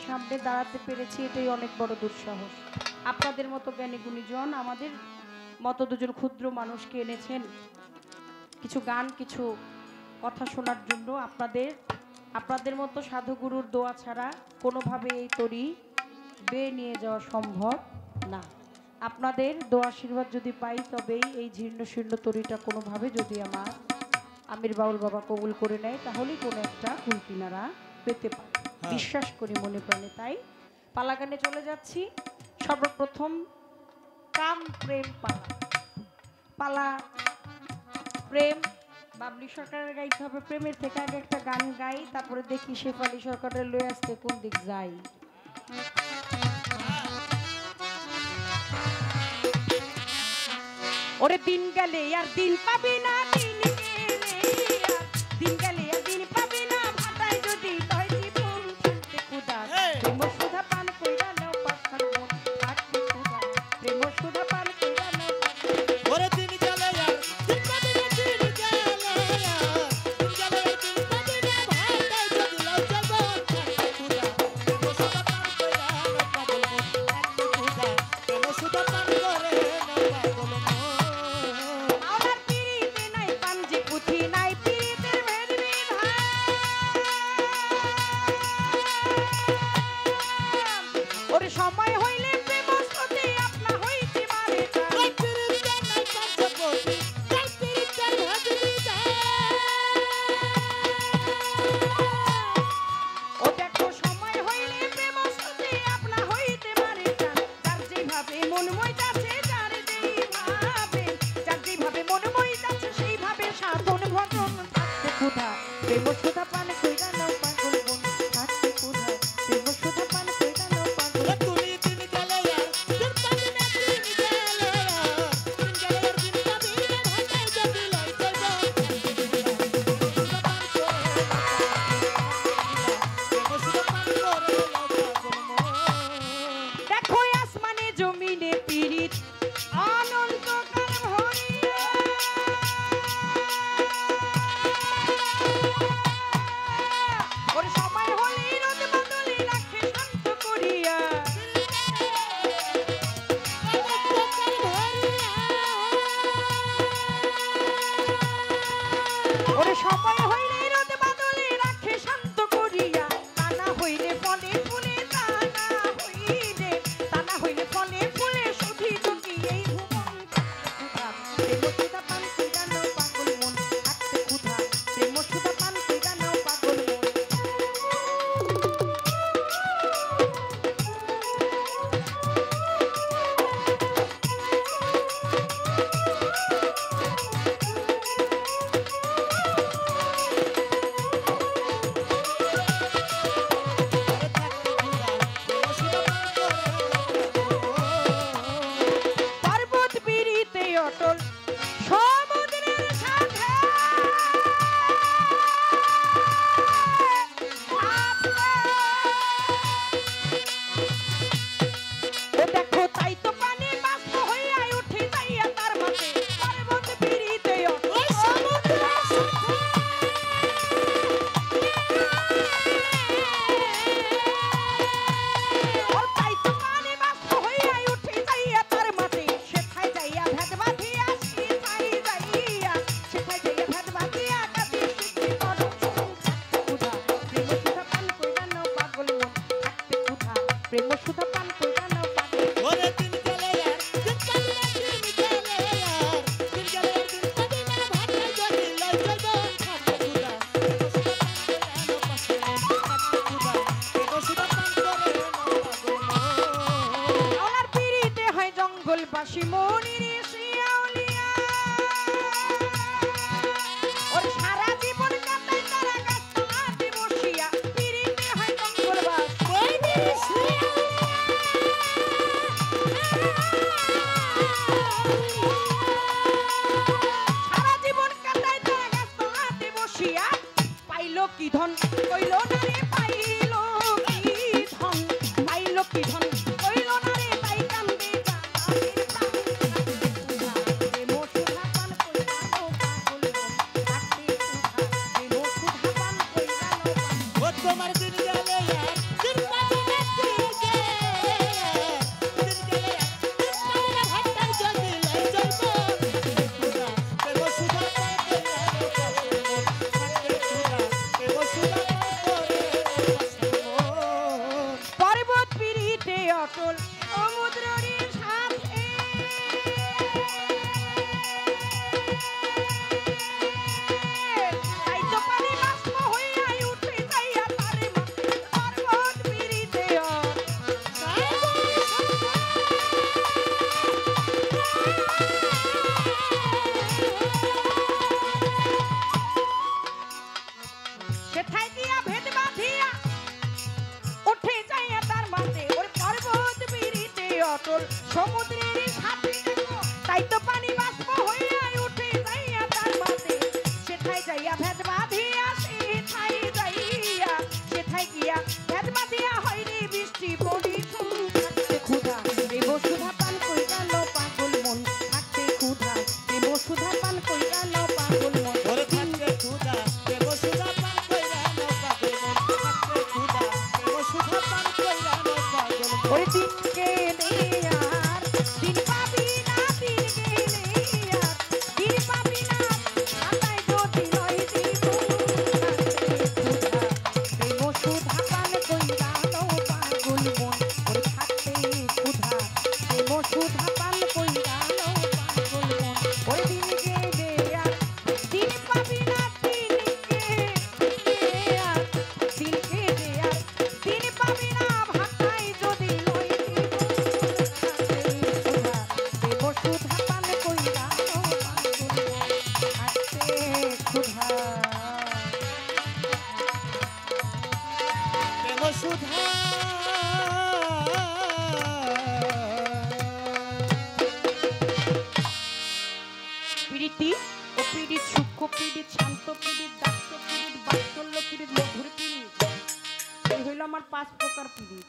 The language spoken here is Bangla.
সামনে দাঁড়াতে পেরেছি, এটাই অনেক বড় দুঃসাহস। আপনাদের মতো জ্ঞানী গুণীজন আমাদের মতো দুজন ক্ষুদ্র মানুষকে এনেছেন কিছু গান কিছু কথা শোনার জন্য। আপনাদের মতো সাধুগুরুর দোয়া ছাড়া কোনোভাবে এই তরি বেয়ে নিয়ে যাওয়া সম্ভব না। আপনাদের দোয়া আশীর্বাদ যদি পাই তবেই এই জীর্ণ শীর্ণ তরিটা কোনোভাবে যদি আমার আমির বাউল বাবা কবুল করে নেয় তাহলেই কোনো একটা কুল কিনারা পেতে পারে, বিশ্বাস করি মনে প্রাণে। তাই পালা গানে চলে যাচ্ছি। সর্বপ্রথম কাম প্রেম পালা। পালা প্রেম বাবলি সরকারের গাইতে হবে। প্রেমের থেকে আগে একটা গান গাই, তারপরে দেখি শেফালি সরকারের লয়ে আসতে কোন দিক যাই। ওরে দিন গেলে আর দিন পাবি না, দিন গেলে আর দিন পাবি না, ভাটায় যদি তয় জীবন থাকতে খুদা প্রেম সুধা পান কইরা নাও পাখার মন থাকতে খুদা প্রেম সুধা পান কইরা নাও। ওরে দিন গেলে আর দিন পাবি না, দিন গেলে আর দিন পাবি না, ভাটায় যদি লও জীবন থাকতে খুদা প্রেম সুধা পান কইরা নাও পাগল মন থাকতে খুদা প্রেম সুধা পান করে নাও পাগল মন। আমার পিরিতে নাই পাঞ্জি পুথি নাই পিরিতের ভেদ বিধান, ওরে সময় হইলে প্রেম স্রোতে আপনা হইতে মারে টান। ওই পিরিতে নাই পাঞ্চপতি তাই পিরিতের ভেদ বিধান। ও দেখো সময় হইলে প্রেম স্রোতে আপনা হইতে মারে টান। যার যেভাবে মন মইতাছে, যার যেভাবে মন মইতাছে সেইভাবে সাধন ভজন থাকতে ক্ষুধা প্রেম সুধা পান কইরা নাও পাগল মন থাকতে ক্ষুধা প্রেম সুধা পান কইরা নাও পাগল। ওরে তুমি দিন গেলে আর দিন পাবি না, দিন গেলে আর দিন পাবি না, ভাটায় যদি লও জীবন থাকতে খুদা প্রেম সুধা পান করে নাও পাগল মন। দেখো আসমানে জমিনে পীড়িত অনন্তকাল ভরিয়া, ওর সময় হলেই রোদ বাদলি রাখে শান্ত করিয়া। ওর সময় হইলেই রোদ বাদলি রাখে শান্ত করিয়া। তা না হইলে ফলে ফুলে, তা না হইলে দেখো তাই তো পানি বাষ্প হইয়া উঠে যাইয়া তার মাঝে পর্বত পিড়িতে ওই সমুদ্রের সাথে ও তাই তো পানি বাষ্প হইয়া উঠে যাইয়া তার মাঝে সেথায় যাইয়া ভেদ বাঁধিয়া সেথায় যাইয়া ভেদ বাঁধিয়া কাঁদি শিখি করো সুধা প্রেম সুধা পান কইরা নাও পাগল মন থাকতে সুধা প্রেম সুধা পান কইরা নাও পাগল ওরে দিন গেলে আর দিন কাটে না দিন গেলে আর দিন গেলে আর দিন কাটে না ভাটায় যদি লই যাইব থাকতে খুদা এগো পাশে থাকতে খুদা এগো সুদা পান করে না পাগল ওনার পিড়িতে হয় জঙ্গলবাসী মনির শিয়াউলিয়া ওর সারা জীবন কাটায় তারা গাছ তলাতে বসিয়া পিড়িতে হয় জঙ্গলবাসী মনির সারা জীবন কাটায় তারা গাছ তলাতে বসিয়া পাইল কি ধন কইল না রে পাইল কি ধন পাইল কি ধন কইল না রে তাই কান্দে জানালের প্রাণ প্রেম সুধা পান কইরা লো পাগল মন থাকতে সুধা প্রেম সুধা পান কইরা লো ও তোমার দিন গেলে আর দিন কাটে না দিন গেলে আর দিন গেলে আর দিন কাটে না ভাটায় যদি লই যাইব খুদা এগো সুদা পান করে না পাগল থাকতে খুদা এগো সুদা পান করে পর্বত পিড়িতে অটল সমুদ্রের সাথে তাই তো পানি বাষ্প হইয়া উঠে যাইয়া তারে মাঝে পর্বত পিড়িতে সেথায় দিয়া ভেদ বাঁধিয়া উঠে যাইয়া তার মাঝে ওই পর্বত পিড়িতে অটল সমুদ্রের সাথে দেখো তাই তো পানি বাষ্প হইয়া উঠে যাইয়া তার মাঝে সেথায় যাইয়া ভেদ বাঁধিয়া সেথায় গিয়া ভেদ বাঁধিয়া হয়নি বৃষ্টি পড়ি শুরু থাকতে ক্ষুধা প্রেম সুধা পান কইরা লো পাগল মন থাকতে ক্ষুধা প্রেম সুধা পান কইরা লো পাগল মন ওরে থাকতে খুদা এগো সুদা পান কইরা না পাগল থাকতে খুদা এগো সুদা পান কইরা না পাগল ওরে দিন গেলে আর দিন পাবি না দিন গেলে আর দিন পাবি না হাতায় যদি লই দিব প্রেম সুধা পান কইরা লো পাগল মন ওরে থাকতে ক্ষুধা প্রেম সুধা পান কইরা লো পাগল মন ওরে দিন গেলে আর দিন পাবি না দিন গেলে আর দিন গেলে আর দিন পাবি না ভাটায় যদি লই দিব প্রেম সুধা পান কইরা লো পাগল মন থাকতে ক্ষুধা এগো সুধা প্রীতি ও পীড়িত সূক্ষ্ম পীড়িত শান্ত পীড়িত দাস্য পীড়িত বাৎসল্য পীড়িত মধুর পীড়িত এই হইল আমার 5 প্রকার পীড়িত